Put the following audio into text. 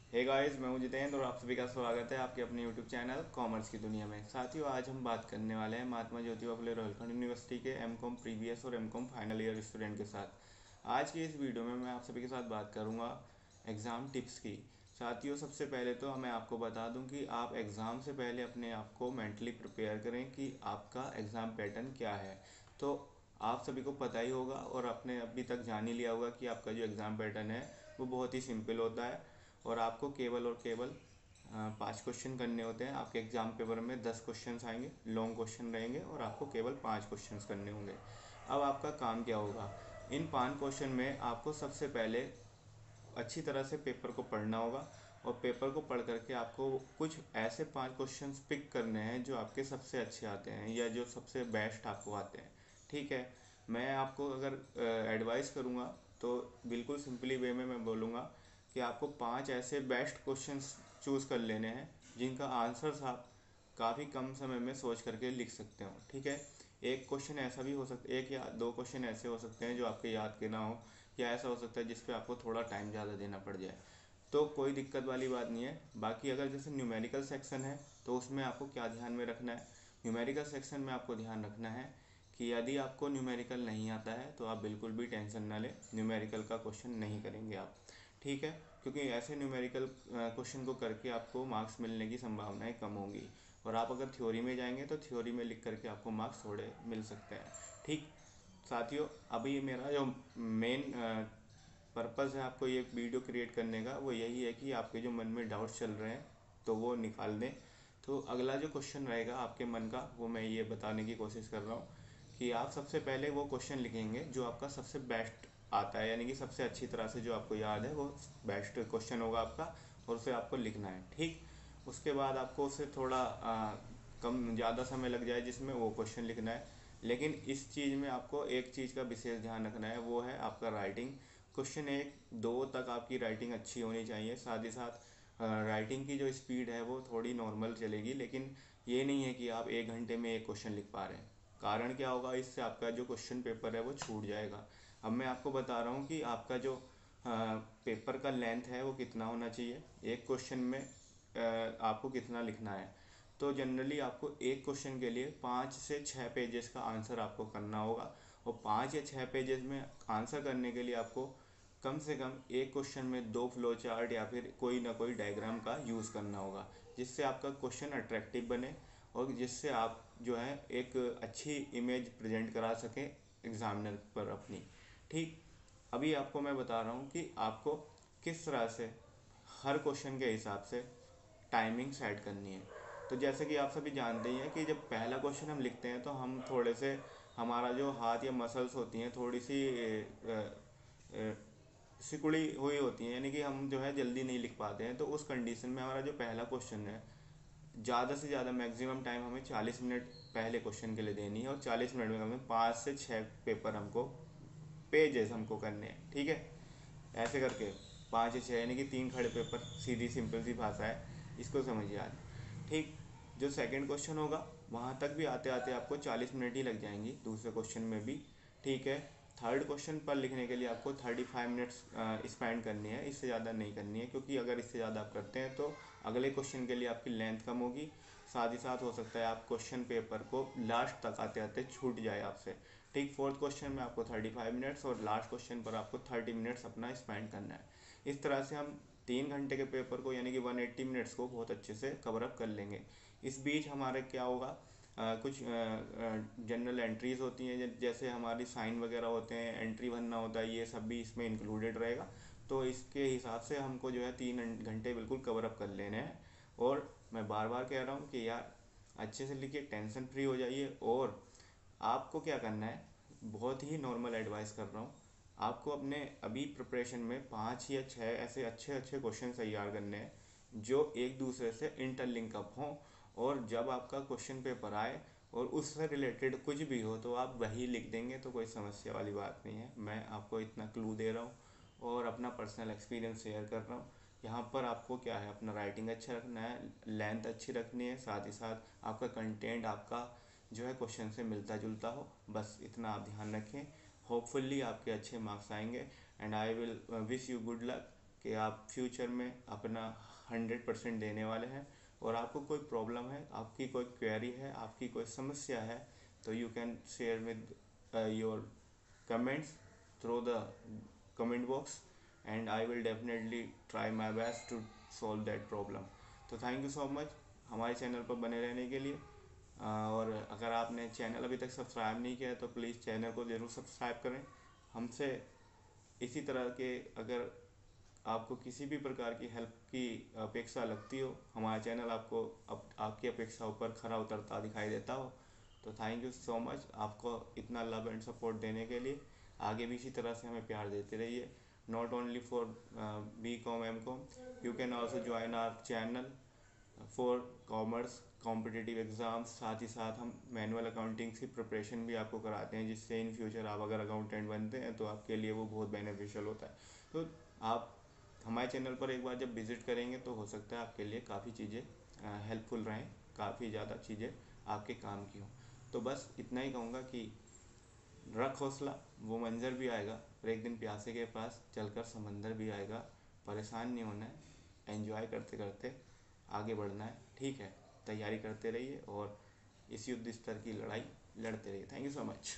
Hey guys, मैं हूं जितेंद्र और आप सभी का स्वागत है आपके अपने यूट्यूब चैनल कॉमर्स की दुनिया में। साथियों, आज हम बात करने वाले हैं महात्मा ज्योतिबा फुले रोहिलखंड यूनिवर्सिटी के एमकॉम प्रीवियस और एमकॉम फाइनल ईयर स्टूडेंट के साथ। आज की इस वीडियो में मैं आप सभी के साथ बात करूंगा एग्ज़ाम टिप्स की। साथियों, सबसे पहले तो मैं आपको बता दूं कि आप एग्ज़ाम से पहले अपने आप को मेंटली प्रिपेयर करें कि आपका एग्ज़ाम पैटर्न क्या है। तो आप सभी को पता ही होगा और आपने अभी तक जान ही लिया होगा कि आपका जो एग्ज़ाम पैटर्न है वो बहुत ही सिंपल होता है और आपको केवल और केवल 5 क्वेश्चन करने होते हैं। आपके एग्ज़ाम पेपर में 10 क्वेश्चन आएंगे, लॉन्ग क्वेश्चन रहेंगे और आपको केवल 5 क्वेश्चन करने होंगे। अब आपका काम क्या होगा, इन 5 क्वेश्चन में आपको सबसे पहले अच्छी तरह से पेपर को पढ़ना होगा और पेपर को पढ़ करके आपको कुछ ऐसे 5 क्वेश्चंस पिक करने हैं जो आपके सबसे अच्छे आते हैं या जो सबसे बेस्ट आपको आते हैं। ठीक है, मैं आपको अगर एडवाइस करूँगा तो बिल्कुल सिंपली वे में मैं बोलूँगा कि आपको 5 ऐसे बेस्ट क्वेश्चंस चूज़ कर लेने हैं जिनका आंसर्स आप काफ़ी कम समय में सोच करके लिख सकते हो। ठीक है, एक क्वेश्चन ऐसा भी हो सकता है, एक या दो क्वेश्चन ऐसे हो सकते हैं जो आपके याद के ना हो, या ऐसा हो सकता है जिस पे आपको थोड़ा टाइम ज़्यादा देना पड़ जाए, तो कोई दिक्कत वाली बात नहीं है। बाकी अगर जैसे न्यूमेरिकल सेक्शन है तो उसमें आपको क्या ध्यान में रखना है, न्यूमेरिकल सेक्शन में आपको ध्यान रखना है कि यदि आपको न्यूमेरिकल नहीं आता है तो आप बिल्कुल भी टेंशन ना लें, न्यूमेरिकल का क्वेश्चन नहीं करेंगे आप। ठीक है, क्योंकि ऐसे न्यूमेरिकल क्वेश्चन को करके आपको मार्क्स मिलने की संभावनाएं कम होंगी और आप अगर थ्योरी में जाएंगे तो थ्योरी में लिख करके आपको मार्क्स थोड़े मिल सकते हैं। ठीक साथियों, अभी मेरा जो मेन पर्पज़ है आपको ये वीडियो क्रिएट करने का वो यही है कि आपके जो मन में डाउट्स चल रहे हैं तो वो निकाल दें। तो अगला जो क्वेश्चन रहेगा आपके मन का वो मैं ये बताने की कोशिश कर रहा हूँ कि आप सबसे पहले वो क्वेश्चन लिखेंगे जो आपका सबसे बेस्ट आता है, यानी कि सबसे अच्छी तरह से जो आपको याद है वो बेस्ट क्वेश्चन होगा आपका और उसे आपको लिखना है। ठीक, उसके बाद आपको उसे थोड़ा कम ज़्यादा समय लग जाए जिसमें वो क्वेश्चन लिखना है। लेकिन इस चीज़ में आपको एक चीज़ का विशेष ध्यान रखना है, वो है आपका राइटिंग। क्वेश्चन 1 2 तक आपकी राइटिंग अच्छी होनी चाहिए। साथ ही साथ राइटिंग की जो स्पीड है वो थोड़ी नॉर्मल चलेगी, लेकिन ये नहीं है कि आप 1 घंटे में एक क्वेश्चन लिख पा रहे हैं। कारण क्या होगा, इससे आपका जो क्वेश्चन पेपर है वो छूट जाएगा। अब मैं आपको बता रहा हूँ कि आपका जो पेपर का लेंथ है वो कितना होना चाहिए, एक क्वेश्चन में आपको कितना लिखना है। तो जनरली आपको एक क्वेश्चन के लिए 5 से 6 पेजेस का आंसर आपको करना होगा और 5 या 6 पेजेस में आंसर करने के लिए आपको कम से कम एक क्वेश्चन में 2 फ्लो चार्ट या फिर कोई ना कोई डायग्राम का यूज़ करना होगा, जिससे आपका क्वेश्चन अट्रैक्टिव बने और जिससे आप जो है एक अच्छी इमेज प्रेजेंट करा सकें एग्जामिनर पर अपनी। ठीक, अभी आपको मैं बता रहा हूँ कि आपको किस तरह से हर क्वेश्चन के हिसाब से टाइमिंग सेट करनी है। तो जैसे कि आप सभी जानते ही हैं कि जब पहला क्वेश्चन हम लिखते हैं तो हम थोड़े से हमारा जो हाथ या मसल्स होती हैं थोड़ी सी सिकुड़ी हुई होती हैं, यानी कि हम जो है जल्दी नहीं लिख पाते हैं। तो उस कंडीशन में हमारा जो पहला क्वेश्चन है, ज़्यादा से ज़्यादा मैक्सिमम टाइम हमें 40 मिनट पहले क्वेश्चन के लिए देनी है और 40 मिनट में हमें 5 से 6 पेपर हमको पेजेस हमको करने हैं। ठीक है, ऐसे करके 5 या 6 यानी कि 3 खड़े पेपर, सीधी सिंपल सी भाषा है, इसको समझिए आज। ठीक, जो सेकंड क्वेश्चन होगा वहाँ तक भी आते आते आपको 40 मिनट ही लग जाएंगी, दूसरे क्वेश्चन में भी। ठीक है, थर्ड क्वेश्चन पर लिखने के लिए आपको 35 मिनट्स स्पेंड करनी है, इससे ज़्यादा नहीं करनी है, क्योंकि अगर इससे ज़्यादा आप करते हैं तो अगले क्वेश्चन के लिए आपकी लेंथ कम होगी। साथ ही साथ हो सकता है आप क्वेश्चन पेपर को लास्ट तक आते आते छूट जाए आपसे। ठीक, फोर्थ क्वेश्चन में आपको 35 मिनट्स और लास्ट क्वेश्चन पर आपको 30 मिनट्स अपना स्पेंड करना है। इस तरह से हम 3 घंटे के पेपर को यानी कि 180 मिनट्स को बहुत अच्छे से कवर अप कर लेंगे। इस बीच हमारे क्या होगा, कुछ जनरल एंट्रीज़ होती हैं, जैसे हमारी साइन वगैरह होते हैं, एंट्री भरना होता है, ये सब भी इसमें इंक्लूडेड रहेगा। तो इसके हिसाब से हमको जो है 3 घंटे बिल्कुल कवर अप कर लेने हैं। और मैं बार बार कह रहा हूँ कि यार अच्छे से लिखिए, टेंशन फ्री हो जाइए। और आपको क्या करना है, बहुत ही नॉर्मल एडवाइस कर रहा हूँ, आपको अपने अभी प्रिपरेशन में 5 या 6 ऐसे अच्छे अच्छे क्वेश्चन तैयार करने हैं जो एक दूसरे से इंटरलिंक अप हों, और जब आपका क्वेश्चन पेपर आए और उससे रिलेटेड कुछ भी हो तो आप वही लिख देंगे, तो कोई समस्या वाली बात नहीं है। मैं आपको इतना क्लू दे रहा हूँ और अपना पर्सनल एक्सपीरियंस शेयर कर रहा हूँ। यहाँ पर आपको क्या है, अपना राइटिंग अच्छा रखना है, लेंथ अच्छी रखनी है, साथ ही साथ आपका कंटेंट आपका जो है क्वेश्चन से मिलता जुलता हो, बस इतना आप ध्यान रखें। होपफुली आपके अच्छे मार्क्स आएंगे and I will wish you good luck. कि आप फ्यूचर में अपना 100% देने वाले हैं। और आपको कोई प्रॉब्लम है, आपकी कोई क्वेरी है, आपकी कोई समस्या है, तो you can share with your comments through the comment box, and I will definitely try my best to solve that problem. तो थैंक यू सो मच हमारे चैनल पर बने रहने के लिए। और अगर आपने चैनल अभी तक सब्सक्राइब नहीं किया है तो प्लीज़ चैनल को ज़रूर सब्सक्राइब करें। हमसे इसी तरह के अगर आपको किसी भी प्रकार की हेल्प की अपेक्षा लगती हो, हमारा चैनल आपको आपकी अपेक्षाओं पर खरा उतरता दिखाई देता हो, तो थैंक यू सो मच आपको इतना लव एंड सपोर्ट देने के लिए। आगे भी इसी तरह से हमें प्यार देते रहिए। Not only for BCom MCom, you can also join our channel for commerce competitive exams. साथ ही साथ हम मैनुअल अकाउंटिंग की प्रिपरेशन भी आपको कराते हैं, जिससे इन फ्यूचर आप अगर अकाउंटेंट बनते हैं तो आपके लिए वो बहुत बेनिफिशियल होता है। तो आप हमारे चैनल पर एक बार जब विज़िट करेंगे तो हो सकता है आपके लिए काफ़ी चीज़ें हेल्पफुल रहें, काफ़ी ज़्यादा चीज़ें आपके काम की हों। तो बस इतना ही कहूँगा कि रख हौसला, वो मंज़र भी आएगा, और एक दिन प्यासे के पास चलकर समंदर भी आएगा। परेशान नहीं होना है, एंजॉय करते करते आगे बढ़ना है, ठीक है। तैयारी करते रहिए और इस युद्ध स्तर की लड़ाई लड़ते रहिए। Thank you so much.